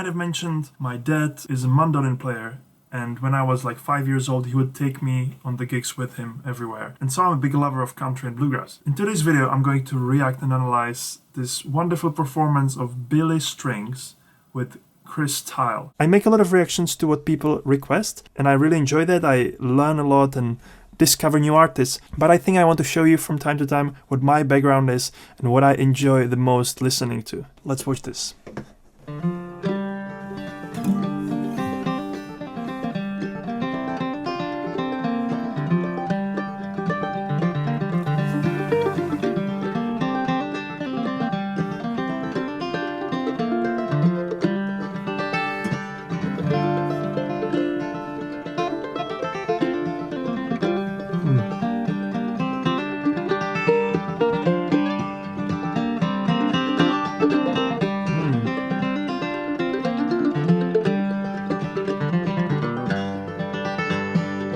might have mentioned, my dad is a mandolin player. And when I was like 5 years old, he would take me on the gigs with him everywhere. And so I'm a big lover of country and bluegrass. In today's video, I'm going to react and analyze this wonderful performance of Billy Strings with Thile. I make a lot of reactions to what people request, and I really enjoy that. I learn a lot and discover new artists. But I think I want to show you from time to time what my background is and what I enjoy the most listening to. Let's watch this.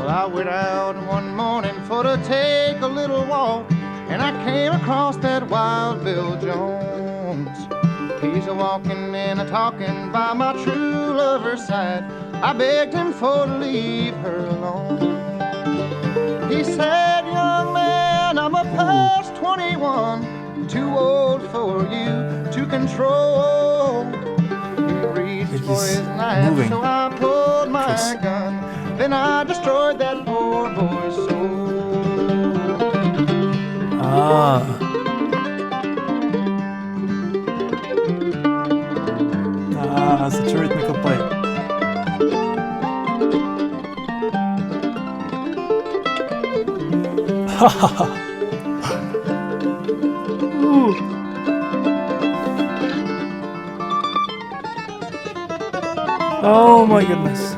I went out one morning for to take a little walk, and I came across that Wild Bill Jones. He's a-walking and a-talking by my true lover's side. I begged him for to leave her alone. He said, young man, I'm a past 21, too old for you to control. He reached for his knife, so I pulled my gun. Then I destroyed that poor boy's soul. Such a rhythmical play. Oh my goodness.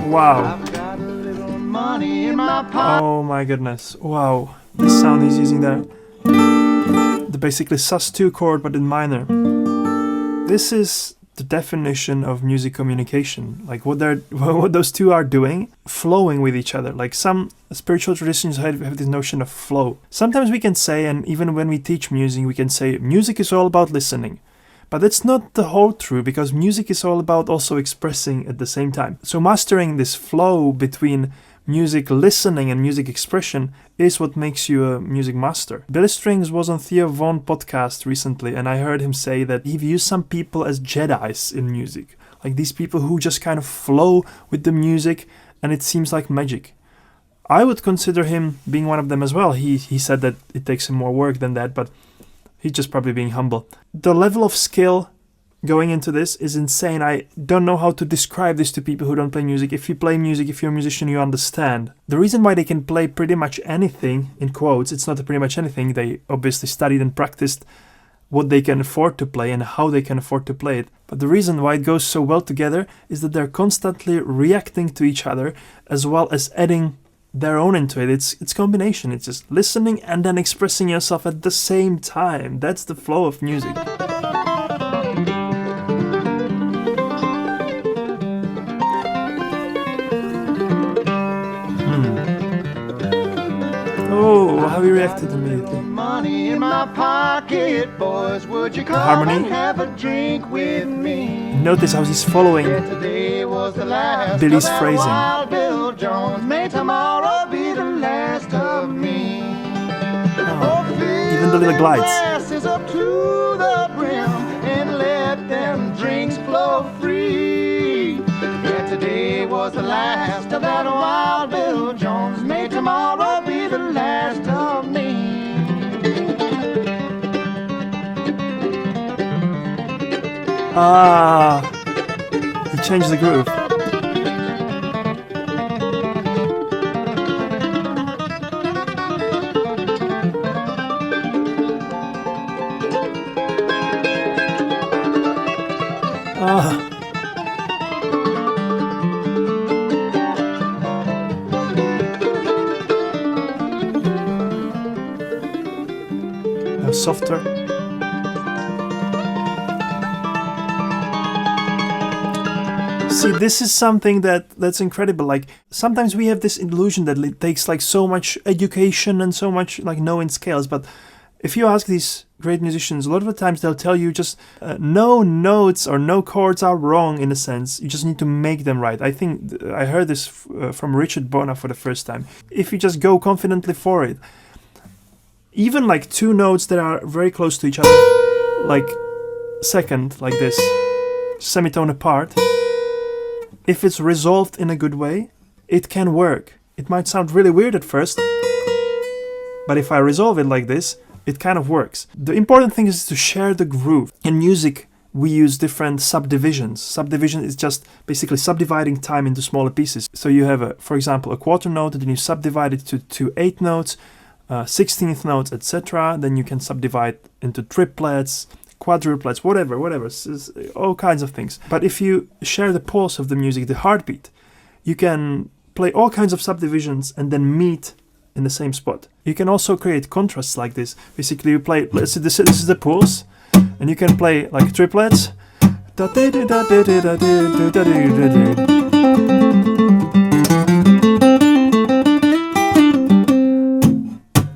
Wow. Oh my goodness. Wow. The sound he's using there. The basically sus2 chord but in minor. This is the definition of music communication. Like what those two are doing, flowing with each other. Like some spiritual traditions have this notion of flow. Sometimes we can say, and even when we teach music, we can say music is all about listening. But that's not the whole truth, because music is all about also expressing at the same time. So mastering this flow between music listening and music expression is what makes you a music master. Billy Strings was on Theo Von podcast recently, and I heard him say that he views some people as Jedis in music. Like these people who just kind of flow with the music and it seems like magic. I would consider him being one of them as well. He said that it takes him more work than that, but he's just probably being humble. The level of skill going into this is insane. I don't know how to describe this to people who don't play music. If you play music, if you're a musician, you understand. The reason why they can play pretty much anything, in quotes, it's not pretty much anything. They obviously studied and practiced what they can afford to play and how they can afford to play it. But the reason why it goes so well together is that they're constantly reacting to each other as well as adding their own into it. It's combination. It's just listening and then expressing yourself at the same time. That's the flow of music. Oh, how he reacted immediately. Money in my pocket, boys, would you come harmony. and have a drink with me? Notice how he's following Billy's phrasing. Wild Bill Jones, may tomorrow be the last of me. Even the little glides. Glasses up to the brim and let them drinks flow free. Yeah, today was the last of that Wild Bill Jones. May tomorrow be the last of me. He changed the groove. Now softer. See, this is something that's incredible. Like, sometimes we have this illusion that it takes like so much education and so much like knowing scales, but if you ask these great musicians, a lot of the times they'll tell you just no notes or no chords are wrong in a sense. You just need to make them right. I think I heard this from Richard Bona for the first time. If you just go confidently for it, even like two notes that are very close to each other, like second, like this, semitone apart, if it's resolved in a good way, it can work. It might sound really weird at first, but if I resolve it like this, it kind of works. The important thing is to share the groove. In music, we use different subdivisions. Subdivision is just basically subdividing time into smaller pieces. So you have, for example, a quarter note, and then you subdivide it to 8 notes, 16th notes, etc. Then you can subdivide into triplets, quadruplets, whatever, all kinds of things. But if you share the pulse of the music, the heartbeat, you can play all kinds of subdivisions and then meet in the same spot. You can also create contrasts like this. Basically, you play, let's say this is the pulse, and you can play like triplets,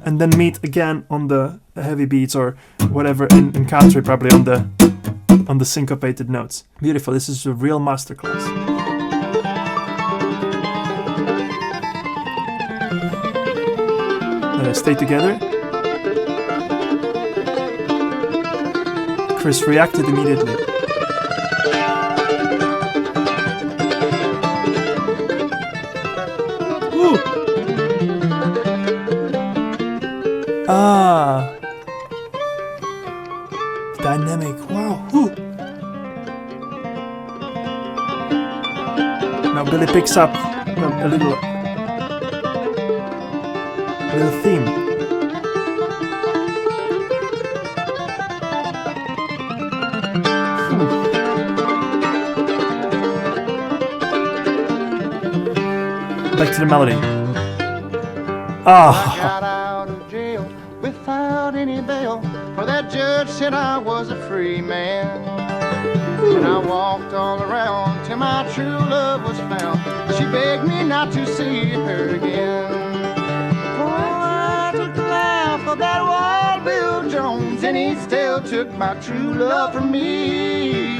and then meet again on the heavy beats or whatever, in country probably on the syncopated notes. Beautiful. This is a real masterclass. Stay together. Chris reacted immediately. Ooh. Ah. Dynamic. Wow. Ooh. Now Billy picks up a little theme. Back to the melody. I got out of jail without any bail, for that judge said I was a free man. And I walked all around till my true love was found. She begged me not to see her again. Of that Wild Bill Jones, and he still took my true love from me.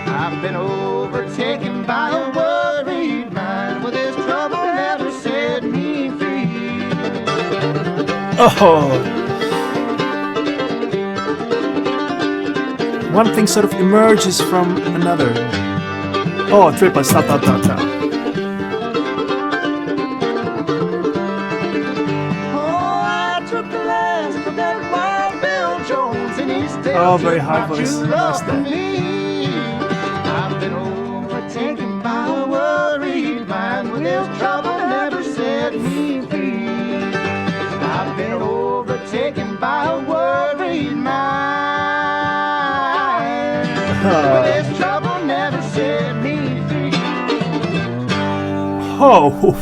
I've been overtaken by a worried mind, with his trouble never set me free. Oh! One thing sort of emerges from another. Oh, triplet, ta ta ta ta. Oh, very high voice. Nice there. I've been overtaken by a worried mind, with his trouble never set me free. I've been overtaken by a worried mind, with his trouble never set me free. Oh.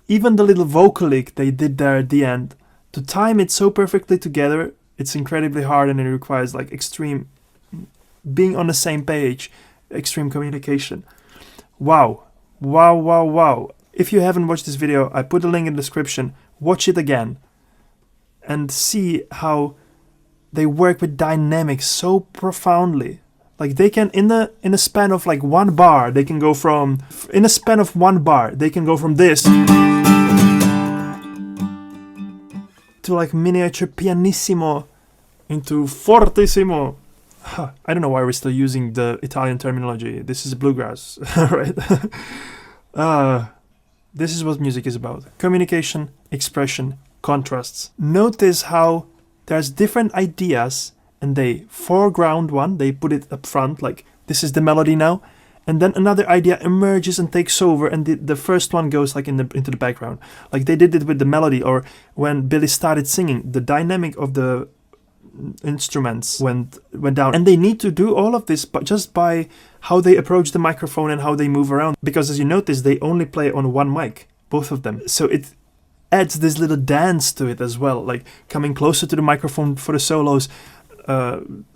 Even the little vocal lick they did there at the end, to time it so perfectly together, it's incredibly hard, and it requires like extreme being on the same page, extreme communication. Wow. Wow, wow, wow. If you haven't watched this video, I put a link in the description. Watch it again and see how they work with dynamics so profoundly. Like they can, in a span of like one bar, they can go from, in a span of one bar, they can go from this to like miniature pianissimo into fortissimo. I don't know why we're still using the Italian terminology. This is bluegrass, right? This is what music is about. Communication, expression, contrasts. Notice how there's different ideas, and they foreground one, they put it up front, like this is the melody now, and then another idea emerges and takes over, and the first one goes like into the background. Like they did it with the melody, or when Billy started singing, the dynamic of the instruments went down. And they need to do all of this but just by how they approach the microphone and how they move around, because as you notice, they only play on one mic, both of them. So it adds this little dance to it as well, like coming closer to the microphone for the solos,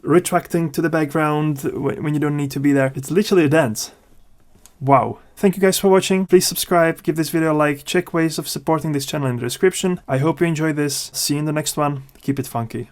retracting to the background when you don't need to be there. It's literally a dance. Wow. Thank you guys for watching. Please subscribe, give this video a like, check ways of supporting this channel in the description. I hope you enjoyed this. See you in the next one. Keep it funky.